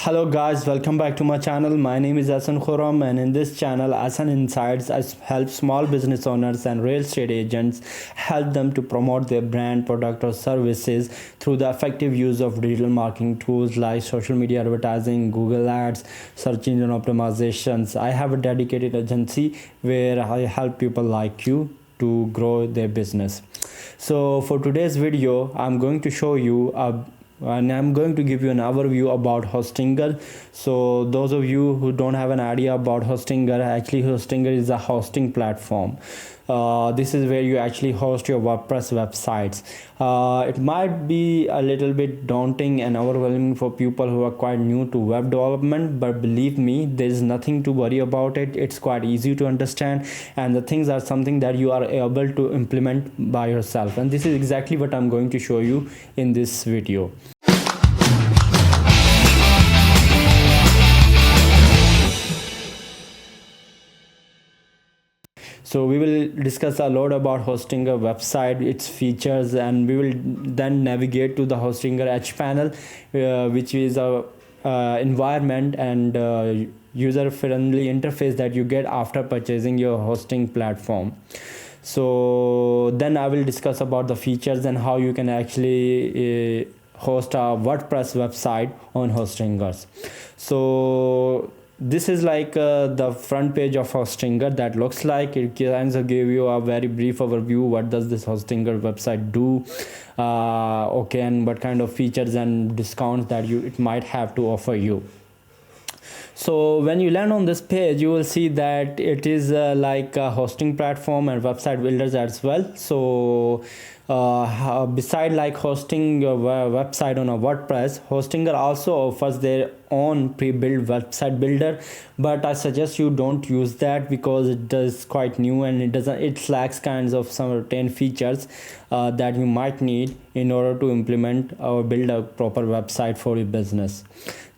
Hello guys, welcome back to my channel. My name is Asan Khurram, and in this channel Asan Insights, I help small business owners and real estate agents help them to promote their brand, product or services through the effective use of digital marketing tools like social media advertising, Google Ads, search engine optimizations. I have a dedicated agency where I help people like you to grow their business. So for today's video, I'm going to show you and I'm going to give you an overview about Hostinger. So those of you who don't have an idea about Hostinger, actually Hostinger is a hosting platform. This is where you actually host your WordPress websites. It might be a little bit daunting and overwhelming for people who are quite new to web development, but believe me, there's nothing to worry about it. It's quite easy to understand, and the things are something that you are able to implement by yourself, and this is exactly what I'm going to show you in this video. So we will discuss a lot about Hostinger website, its features, and we will then navigate to the Hostinger Edge panel, which is a environment and user-friendly interface that you get after purchasing your hosting platform. So then I will discuss about the features and how you can actually host a WordPress website on Hostingers. So this is like the front page of Hostinger that looks like. It kind of give you a very brief overview. What does this Hostinger website do, okay, and what kind of features and discounts that it might have to offer you. So when you land on this page, you will see that it is like a hosting platform and website builders as well. So beside like hosting your website on a WordPress, Hostinger also offers their own pre-built website builder, but I suggest you don't use that because it is quite new and it lacks kinds of some certain features that you might need in order to implement or build a proper website for your business.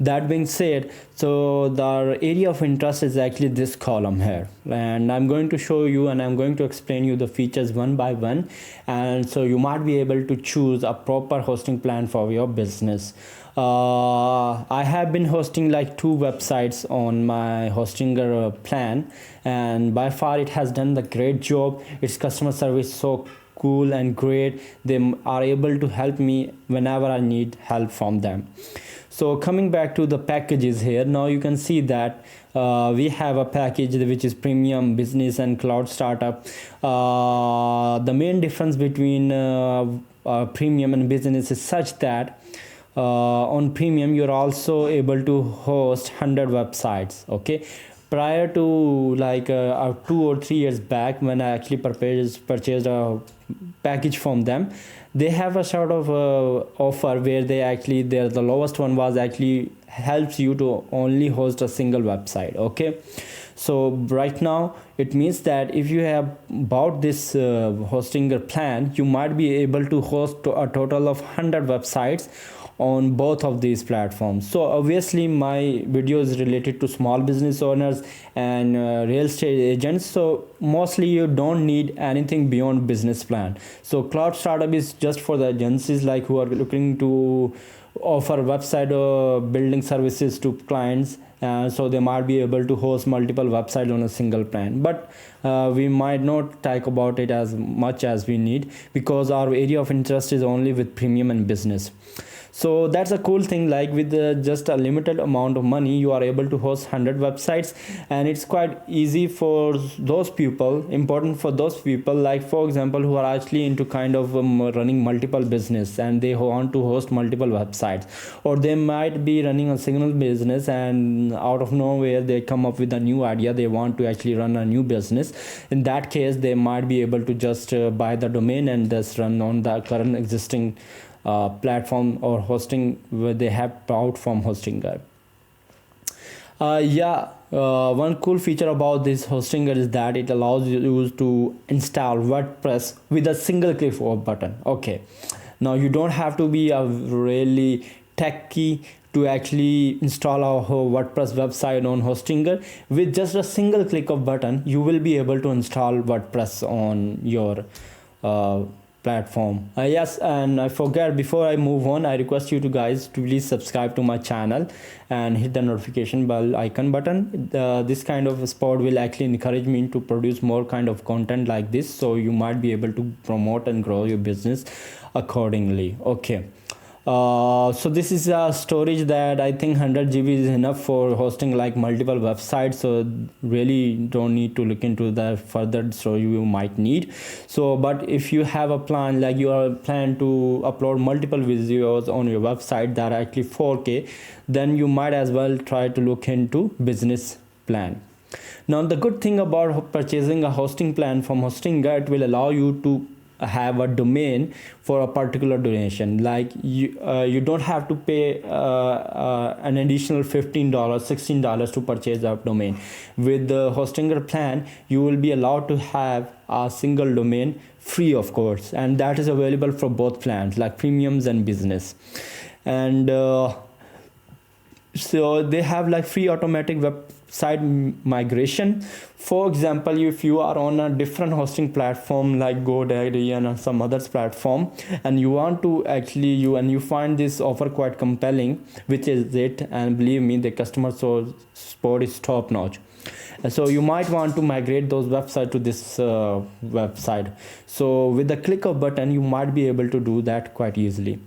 That being said, so the area of interest is actually this column here, and I'm going to show you and I'm going to explain you the features one by one, and so you might be able to choose a proper hosting plan for your business. I have been hosting like 2 websites on my Hostinger plan, and by far it has done the great job. Its customer service so cool and great. They are able to help me whenever I need help from them. So coming back to the packages here, now you can see that we have a package which is premium, business and cloud startup. The main difference between premium and business is such that on premium you're also able to host 100 websites. Okay, prior to like 2 or 3 years back, when I actually purchased a package from them, they have a sort of offer where the lowest one was actually helps you to only host a single website. Okay, so right now it means that if you have bought this Hostinger plan, you might be able to host a total of 100 websites on both of these platforms. So obviously my video is related to small business owners and real estate agents, so mostly you don't need anything beyond business plan. So cloud startup is just for the agencies like who are looking to offer website building services to clients, so they might be able to host multiple websites on a single plan, but we might not talk about it as much as we need because our area of interest is only with premium and business. So that's a cool thing, like with just a limited amount of money you are able to host 100 websites, and it's quite easy for those people, important for those people like for example who are actually into kind of running multiple business and they want to host multiple websites, or they might be running a single business and out of nowhere they come up with a new idea, they want to actually run a new business. In that case they might be able to just buy the domain and just run on the current existing platform or hosting where they have bought from Hostinger. One cool feature about this Hostinger is that it allows you to install WordPress with a single click of a button. Okay, now you don't have to be a really techie to actually install our WordPress website on Hostinger. With just a single click of button you will be able to install WordPress on your platform. Yes, and I forget, before I move on, I request you to guys to please subscribe to my channel and hit the notification bell icon button. This kind of spot will actually encourage me to produce more kind of content like this, so you might be able to promote and grow your business accordingly. Okay. So this is a storage that I think 100 GB is enough for hosting like multiple websites, so really don't need to look into the further storage you might need. So but if you have a plan, like you are plan to upload multiple videos on your website that are actually 4K, then you might as well try to look into business plan. Now the good thing about purchasing a hosting plan from Hostinger, it will allow you to have a domain for a particular donation. Like you don't have to pay an additional $15 $16 to purchase that domain. With the Hostinger plan, you will be allowed to have a single domain free, of course, and that is available for both plans, like premiums and business. And so they have like free automatic website migration. For example, if you are on a different hosting platform like GoDaddy and some others platform, and you want to actually you find this offer quite compelling, which is it, and believe me, the customer support is top notch. So you might want to migrate those websites to this website. So with the click of button, you might be able to do that quite easily.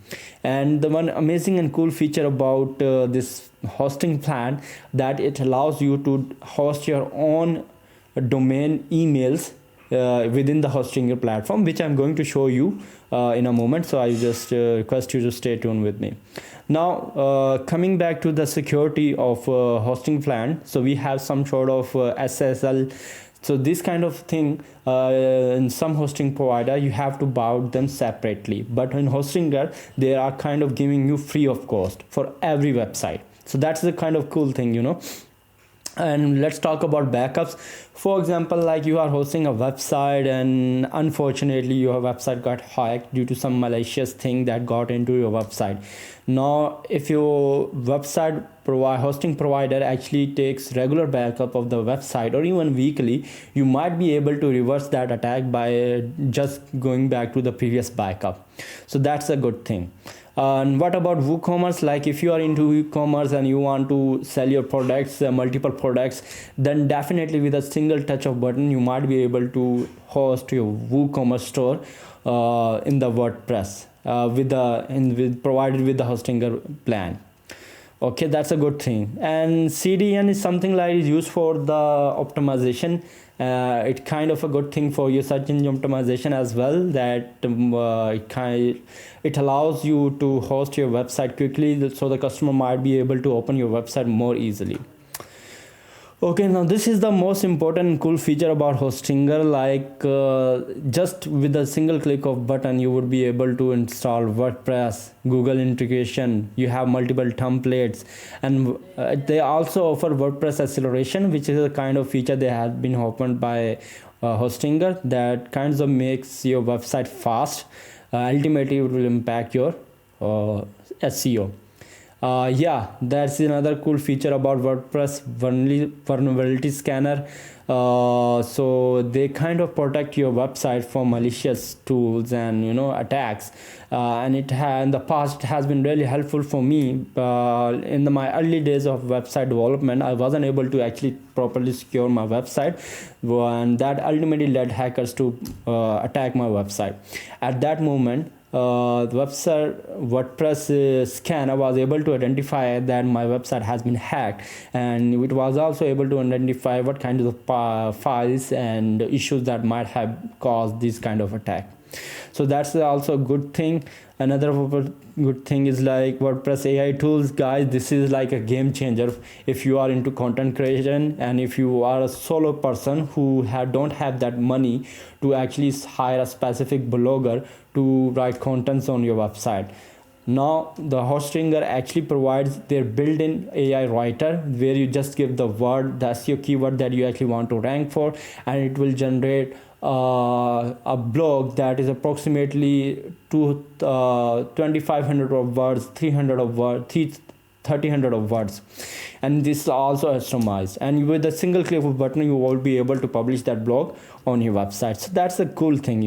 And the one amazing and cool feature about this hosting plan, that it allows you to host your own domain emails within the Hostinger platform, which I'm going to show you in a moment. So I just request you to stay tuned with me. Now coming back to the security of hosting plan, so we have some sort of SSL. So this kind of thing in some hosting provider you have to buy them separately, but in Hostinger they are kind of giving you free of cost for every website. So that's the kind of cool thing, you know. And let's talk about backups. For example, like you are hosting a website and unfortunately your website got hacked due to some malicious thing that got into your website. Now if your website hosting provider actually takes regular backup of the website or even weekly, you might be able to reverse that attack by just going back to the previous backup. So that's a good thing. And what about WooCommerce? Like if you are into WooCommerce and you want to sell your products, multiple products, then definitely with a single touch of button you might be able to host your WooCommerce store in the WordPress provided with the Hostinger plan. Okay, that's a good thing. And CDN is something like is used for the optimization. It's kind of a good thing for your search engine optimization as well, that it allows you to host your website quickly, so the customer might be able to open your website more easily. Okay, now this is the most important and cool feature about Hostinger. Like just with a single click of button you would be able to install WordPress, Google integration, you have multiple templates, and they also offer WordPress acceleration, which is a kind of feature they have been opened by Hostinger that kinds of makes your website fast. Ultimately it will impact your SEO. Yeah, that's another cool feature about WordPress vulnerability scanner. So they kind of protect your website from malicious tools and attacks, and in the past has been really helpful for me. In my early days of website development, I wasn't able to actually properly secure my website, and that ultimately led hackers to attack my website. At that moment, the WordPress scanner was able to identify that my website has been hacked, and it was also able to identify what kind of files and issues that might have caused this kind of attack. So that's also a good thing. Another good thing is like WordPress AI tools, guys. This is like a game changer if you are into content creation, and if you are a solo person who don't have that money to actually hire a specific blogger to write contents on your website. Now the Hostinger actually provides their built-in AI writer, where you just give the word, the SEO keyword that you actually want to rank for, and it will generate a blog that is approximately 2500 of words, 300 of words, 1300 of words, and this is also customized, and with a single click of a button you will be able to publish that blog on your website. So that's a cool thing,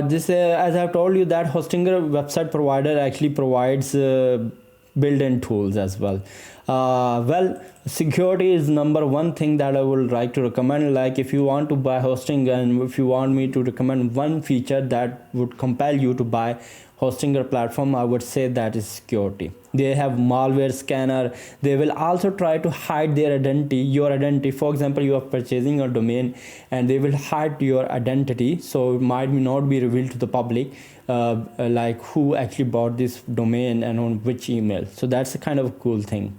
This as I've told you that Hostinger website provider actually provides built-in tools as well. Well, security is number one thing that I would like to recommend. Like if you want to buy hosting, and if you want me to recommend one feature that would compel you to buy Hostinger platform, I would say that is security. They have malware scanner. They will also try to hide their identity, your identity. For example, you are purchasing a domain and they will hide your identity, so it might not be revealed to the public, like who actually bought this domain and on which email. So that's a kind of a cool thing.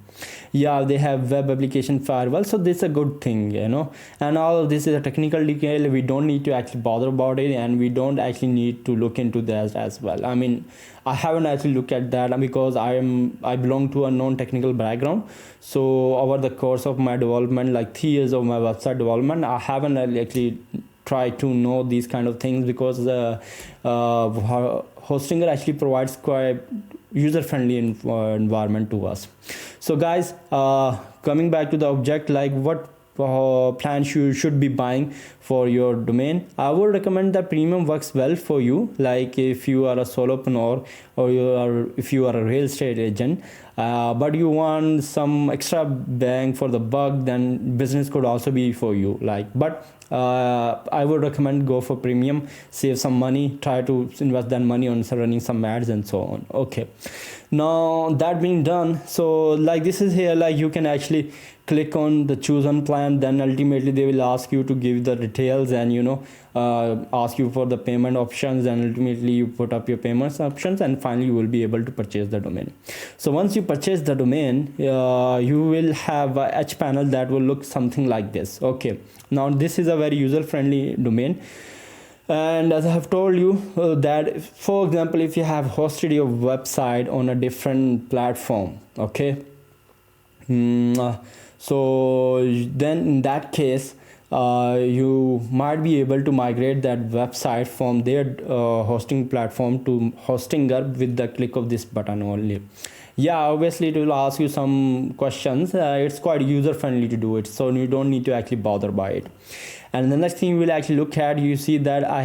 Yeah, they have web application firewall, so this is a good thing, you know. And all of this is a technical detail. We don't need to actually bother about it, and we don't actually need to look into that as well. I mean, I haven't actually looked at that because I belong to a non-technical background. So over the course of my development, like 3 years of my website development, I haven't actually tried to know these kind of things, because Hostinger actually provides quite user-friendly environment to us. So guys, coming back to the object, like what plans you should be buying for your domain, I would recommend that premium works well for you. Like if you are a solopreneur, or if you are a real estate agent, but you want some extra bang for the buck, then business could also be for you. Like, but I would recommend go for premium, save some money, try to invest that money on running some ads and so on. Okay, now that being done, so like this is here, like you can actually click on the choose on plan, then ultimately they will ask you to give the details, and you know, ask you for the payment options, and ultimately you put up your payments options, and finally you will be able to purchase the domain. So once you purchase the domain, you will have a H panel that will look something like this. Okay, now this is a very user friendly domain. And as I have told you, that for example, if you have hosted your website on a different platform, okay, so then in that case, you might be able to migrate that website from their hosting platform to Hostinger with the click of this button only. Yeah, obviously it will ask you some questions. It's quite user friendly to do it, so you don't need to actually bother by it. And the next thing you will actually look at, you see that I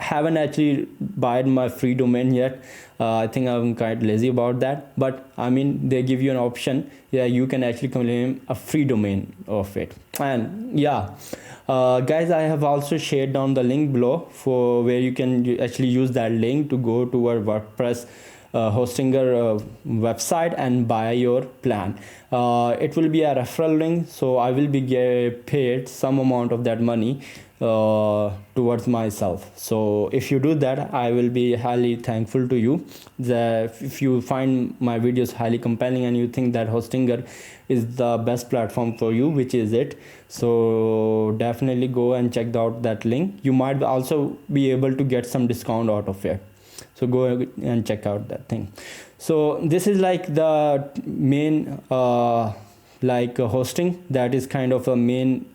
haven't actually bought my free domain yet. I think I'm quite lazy about that, but I mean, they give you an option. Yeah, you can actually claim a free domain of it. And yeah, guys, I have also shared down the link below for where you can actually use that link to go to our WordPress Hostinger website and buy your plan. It will be a referral link, so I will be paid some amount of that money towards myself. So if you do that, I will be highly thankful to you. If you find my videos highly compelling and you think that Hostinger is the best platform for you, which is it, so definitely go and check out that link. You might also be able to get some discount out of it, so go and check out that thing. So this is like the main hosting, that is kind of a main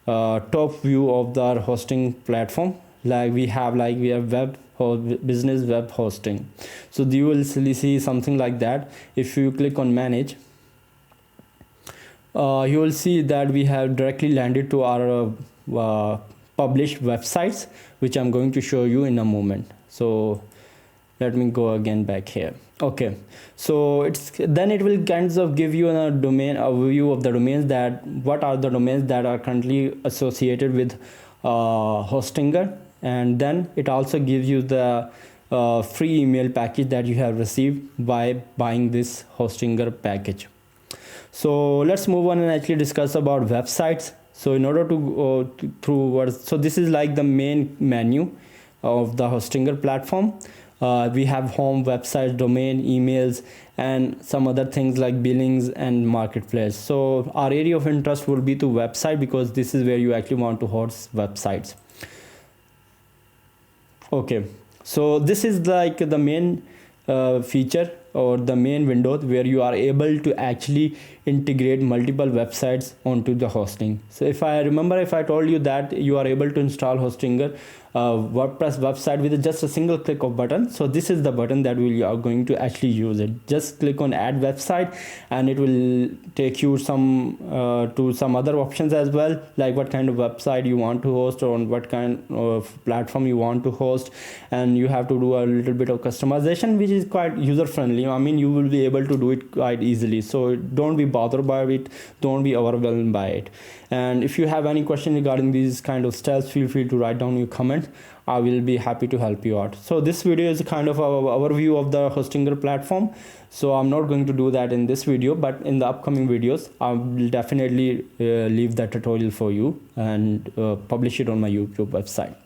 top view of the hosting platform. Like we have web or business web hosting. So you will see something like that. If you click on manage, you will see that we have directly landed to our published websites, which I'm going to show you in a moment. So let me go again back here. Okay, so then it will kind of give you a view of the domains, that what are the domains that are currently associated with Hostinger, and then it also gives you the free email package that you have received by buying this Hostinger package. So let's move on and actually discuss about websites. So in order to go through so this is like the main menu of the Hostinger platform. We have home, website, domain, emails, and some other things like billings and marketplace. So our area of interest will be to website, because this is where you actually want to host websites. Okay, so this is like the main feature or the main window where you are able to actually integrate multiple websites onto the hosting. So if I told you that you are able to install Hostinger WordPress website with just a single click of button. So this is the button that we are going to actually use it. Just click on add website and it will take you some to some other options as well, like what kind of website you want to host or on what kind of platform you want to host, and you have to do a little bit of customization, which is quite user friendly. I mean, you will be able to do it quite easily, so don't be bothered by it, don't be overwhelmed by it. And if you have any question regarding these kind of steps, feel free to write down your comment. I will be happy to help you out. So this video is kind of our overview of the Hostinger platform, so I'm not going to do that in this video, but in the upcoming videos I will definitely leave that tutorial for you and publish it on my YouTube website.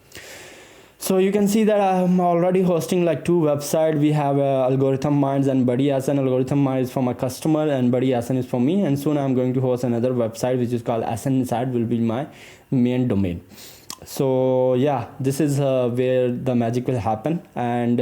So you can see that I'm already hosting like two websites. We have Algorithm Minds and Buddy SN. Algorithm Minds is for my customer and Buddy SN is for me, and soon I'm going to host another website which is called SN Inside, will be my main domain. So yeah, this is where the magic will happen. And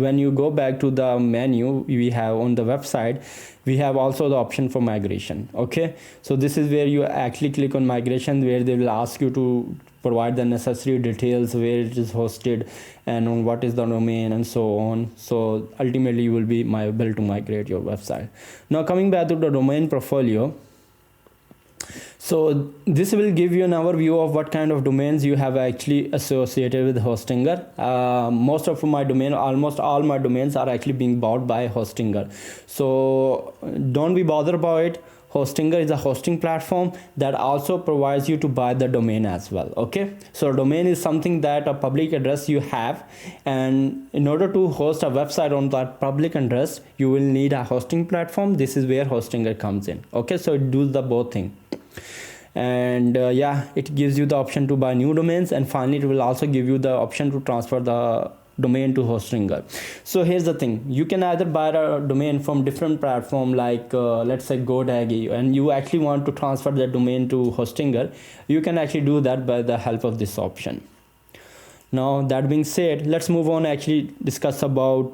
when you go back to the menu we have on the website, we have also the option for migration. Okay, so this is where you actually click on migration, where they will ask you to provide the necessary details, where it is hosted and on what is the domain and so on. So ultimately you will be able to migrate your website. Now coming back to the domain portfolio, so this will give you an overview of what kind of domains you have actually associated with Hostinger. Most of my domain, almost all my domains are actually being bought by Hostinger. So don't be bothered about it. Hostinger is a hosting platform that also provides you to buy the domain as well. Okay, so domain is something that a public address you have, and in order to host a website on that public address you will need a hosting platform. This is where Hostinger comes in. Okay, so it does the both thing. And yeah, it gives you the option to buy new domains, and finally it will also give you the option to transfer the domain to Hostinger. So here's the thing, you can either buy a domain from different platform like let's say GoDaddy, and you actually want to transfer that domain to Hostinger. You can actually do that by the help of this option. Now that being said, let's move on, actually discuss about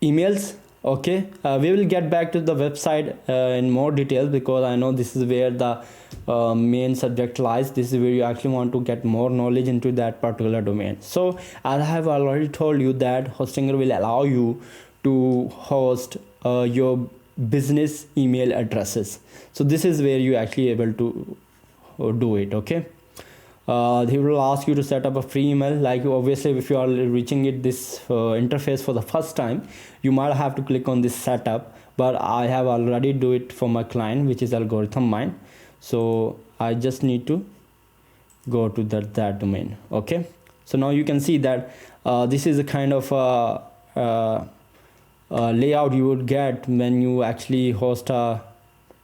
emails. Okay, we will get back to the website in more detail, because I know this is where the main subject lies. This is where you actually want to get more knowledge into that particular domain. So as I have already told you that Hostinger will allow you to host your business email addresses. So this is where you actually able to do it. Okay, he will ask you to set up a free email. Like obviously if you are reaching this interface for the first time, you might have to click on this setup, but I have already do it for my client, which is Algorithm Mind. So I just need to go to that domain. Okay, so now you can see that this is a kind of layout you would get when you actually host a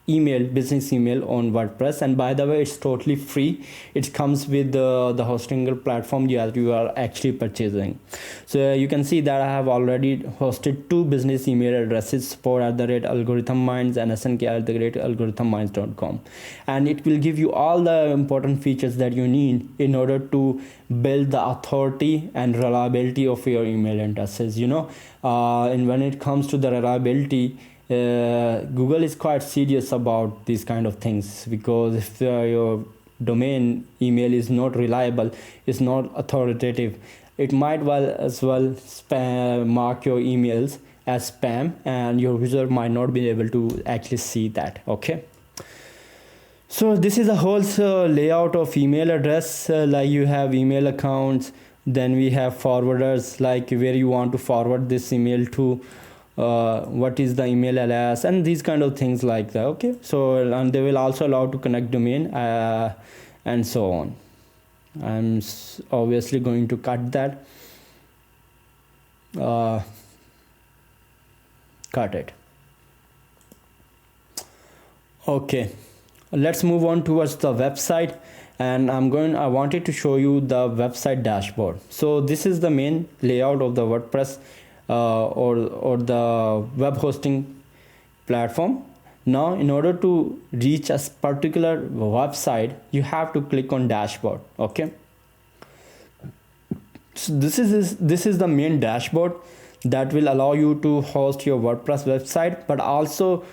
business email on WordPress. And by the way, it's totally free. It comes with the Hostinger platform you are actually purchasing. So you can see that I have already hosted two business email addresses, support@algorithmminds and snk@algorithmminds.com, and it will give you all the important features that you need in order to build the authority and reliability of your email addresses. And when it comes to the reliability, Google is quite serious about these kind of things, because if your domain email is not reliable, is not authoritative, it might as well mark your emails as spam, and your user might not be able to actually see that. Okay, so this is a whole layout of email address. Like you have email accounts, then we have forwarders, like where you want to forward this email to, what is the email alias, and these kind of things like that. Okay, so and they will also allow to connect domain and so on. I'm obviously going to cut that, cut it. Okay, let's move on towards the website, and I wanted to show you the website dashboard. So this is the main layout of the WordPress or the web hosting platform. Now in order to reach a particular website, you have to click on dashboard. Okay, so this is the main dashboard that will allow you to host your WordPress website, but also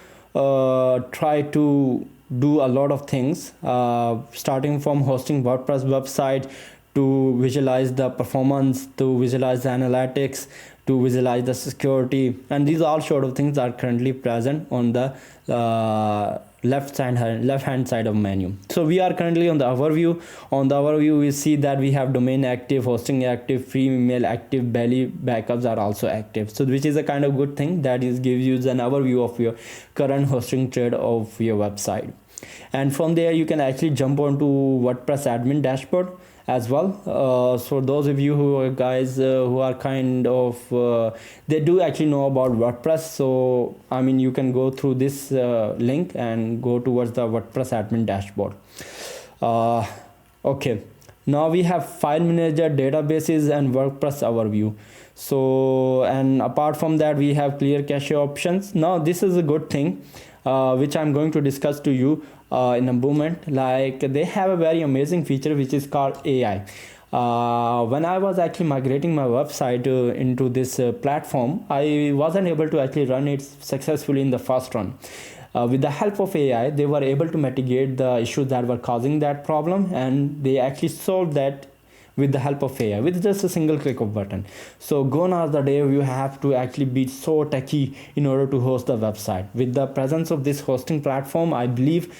try to do a lot of things, starting from hosting WordPress website, to visualize the performance, to visualize the analytics, to visualize the security, and these all sort of things are currently present on the left hand side of menu. So we are currently on the overview. On the overview, we see that we have domain active, hosting active, free email active, belly backups are also active. So which is a kind of good thing, that is gives you an overview of your current hosting trade of your website. And from there you can actually jump onto WordPress admin dashboard as well. So those of you who are guys who are kind of they do actually know about WordPress, so I mean you can go through this link and go towards the WordPress admin dashboard. Okay, now we have file manager, databases, and WordPress overview. So, and apart from that, we have clear cache options. Now this is a good thing which I'm going to discuss to you in a moment. Like, they have a very amazing feature which is called AI. When I was actually migrating my website into this platform, I wasn't able to actually run it successfully in the first run. With the help of AI, they were able to mitigate the issues that were causing that problem, and they actually solved that with the help of AI, with just a single click of button. So gone are the day you have to actually be so techy in order to host the website. With the presence of this hosting platform, I believe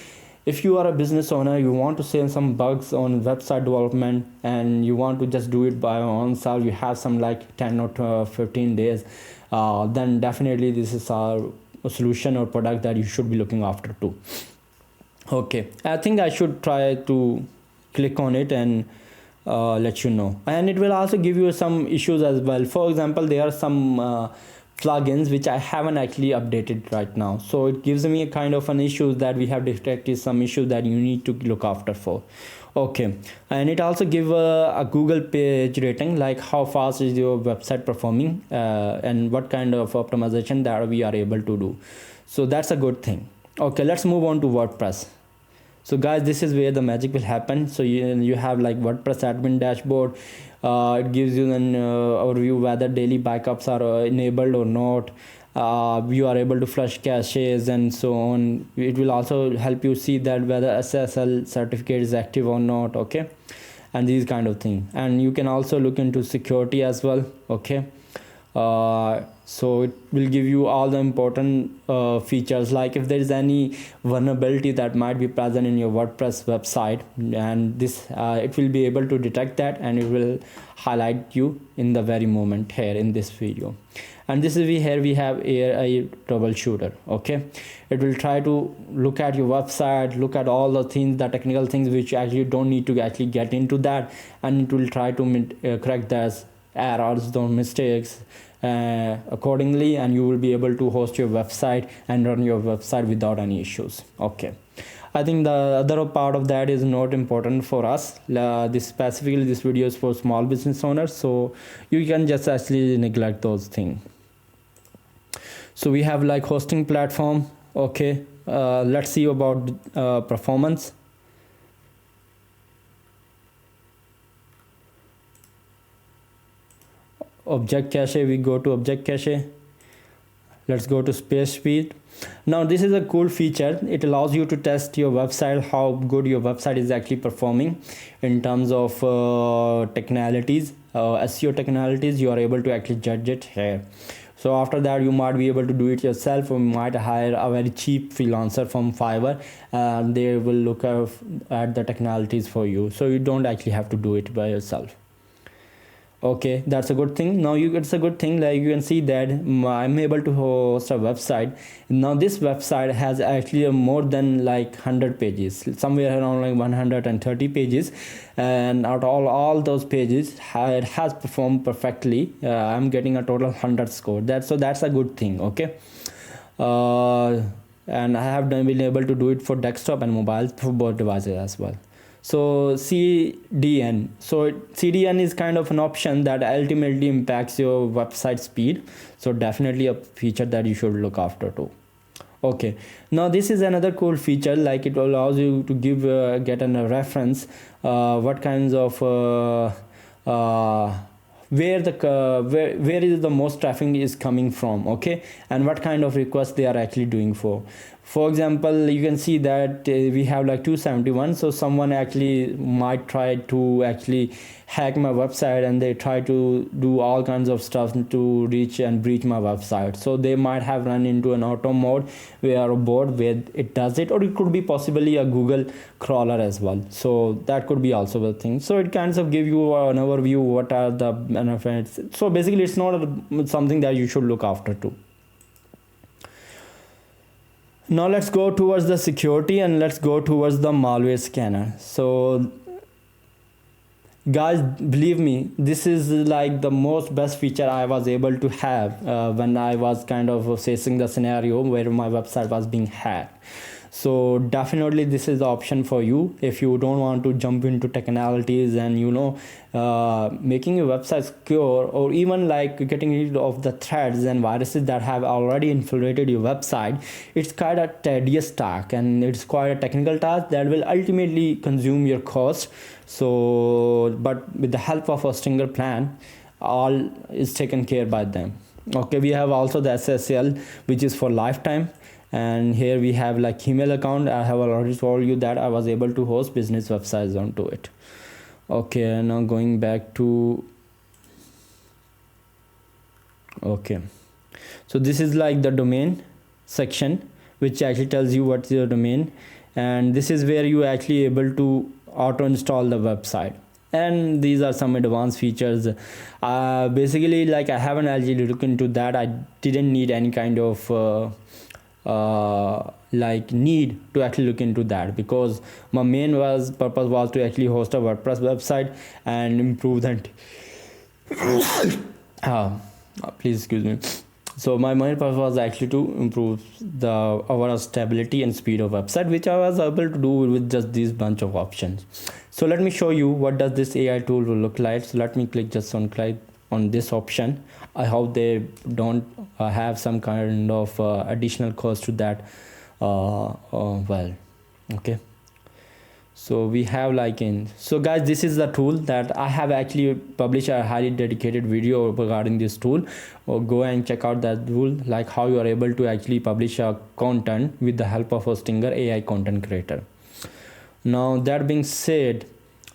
if you are a business owner, you want to save some bugs on website development, and you want to just do it by your own self, you have some like 10 or 15 days, then definitely this is a solution or product that you should be looking after too. Okay, I think I should try to click on it and let you know. And it will also give you some issues as well. For example, there are some plugins which I haven't actually updated right now, so it gives me a kind of an issue that we have detected some issues that you need to look after for. Okay, and it also give a Google page rating, like how fast is your website performing, and what kind of optimization that we are able to do. So that's a good thing. Okay, let's move on to WordPress. So guys, this is where the magic will happen. So you have like WordPress admin dashboard. It gives you an overview whether daily backups are enabled or not. You are able to flush caches and so on. It will also help you see that whether SSL certificate is active or not. Okay, and these kind of things. And you can also look into security as well. Okay, so it will give you all the important features, like if there is any vulnerability that might be present in your WordPress website, and this it will be able to detect that, and it will highlight you in the very moment here in this video. And this is here we have a troubleshooter. Okay, it will try to look at your website, look at all the things, the technical things which actually you don't need to actually get into that, and it will try to correct those errors, those mistakes accordingly, and you will be able to host your website and run your website without any issues. Okay, I think the other part of that is not important for us. This specifically, this video is for small business owners, so you can just actually neglect those things. So we have like hosting platform. Okay, let's see about performance. Object cache, we go to object cache. Let's go to space speed. Now this is a cool feature. It allows you to test your website, how good your website is actually performing in terms of technicalities, SEO technicalities. You are able to actually judge it here. So after that, you might be able to do it yourself, or you might hire a very cheap freelancer from Fiverr, and they will look at the technicalities for you. So you don't actually have to do it by yourself. Okay, that's a good thing. Now it's a good thing, like you can see that I'm able to host a website. Now this website has actually more than like 100 pages, somewhere around like 130 pages, and out of all those pages it has performed perfectly. I'm getting a total 100 score. That's a good thing. Okay, and I have been able to do it for desktop and mobile, for both devices as well. So CDN. So CDN is kind of an option that ultimately impacts your website speed. So definitely a feature that you should look after too. Okay, now this is another cool feature, like it allows you to give get a reference what kinds of where is the most traffic is coming from. Okay, and what kind of requests they are actually doing for. For example, you can see that we have like 271. So someone actually might try to actually hack my website, and they try to do all kinds of stuff to reach and breach my website. So they might have run into an auto mode where a bot where it does it, or it could be possibly a Google crawler as well. So that could be also a thing. So it kind of give you an overview what are the benefits. So basically it's not something that you should look after too. Now let's go towards the security, and let's go towards the malware scanner. So guys, believe me, this is like the most best feature I was able to have when I was kind of facing the scenario where my website was being hacked. So definitely this is the option for you if you don't want to jump into technicalities and making your website secure, or even like getting rid of the threats and viruses that have already infiltrated your website. It's quite a tedious task, and it's quite a technical task that will ultimately consume your cost. So but with the help of a Stinger plan, all is taken care by them. Okay, we have also the SSL, which is for lifetime. And here we have like email account. I have already told you that I was able to host business websites onto it. Okay, now going back to so this is like the domain section, which actually tells you what's your domain, and this is where you actually able to auto install the website. And these are some advanced features. Basically, like I haven't actually looked into that. I didn't need any kind of like need to actually look into that, because my main purpose was to actually host a WordPress website and improve that. Please excuse me. So my main purpose was actually to improve the overall stability and speed of website, which I was able to do with just these bunch of options. So let me show you what does this AI tool will look like. So let me click on this option. I hope they don't have some kind of additional cost to that. Well, okay. So we have so guys, this is the tool that I have actually published a highly dedicated video regarding this tool. Or go and check out that tool, like how you are able to actually publish a content with the help of a Stinger AI content creator. Now that being said,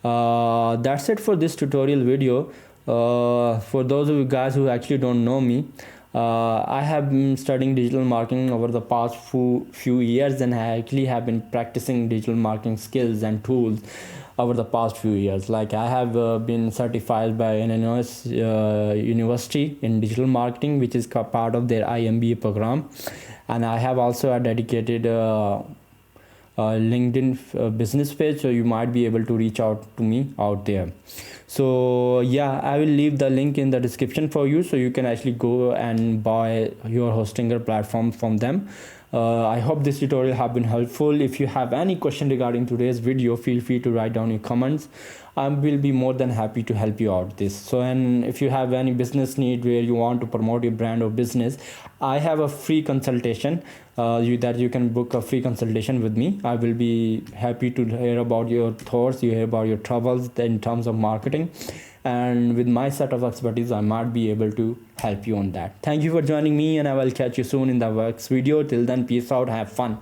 that's it for this tutorial video. For those of you guys who actually don't know me, I have been studying digital marketing over the past few years, and I actually have been practicing digital marketing skills and tools over the past few years. Like I have been certified by an university in digital marketing, which is part of their IMBA program, and I have also a dedicated LinkedIn business page, so you might be able to reach out to me out there. So yeah, I will leave the link in the description for you, so you can actually go and buy your Hostinger platform from them. I hope this tutorial have been helpful. If you have any question regarding today's video, feel free to write down your comments. I will be more than happy to help you out this. So, and if you have any business need where you want to promote your brand or business, I have a free consultation that you can book a free consultation with me. I will be happy to hear about your thoughts, you hear about your troubles in terms of marketing, and with my set of expertise, I might be able to help you on that. Thank you for joining me, and I will catch you soon in the next video. Till then, peace out, have fun.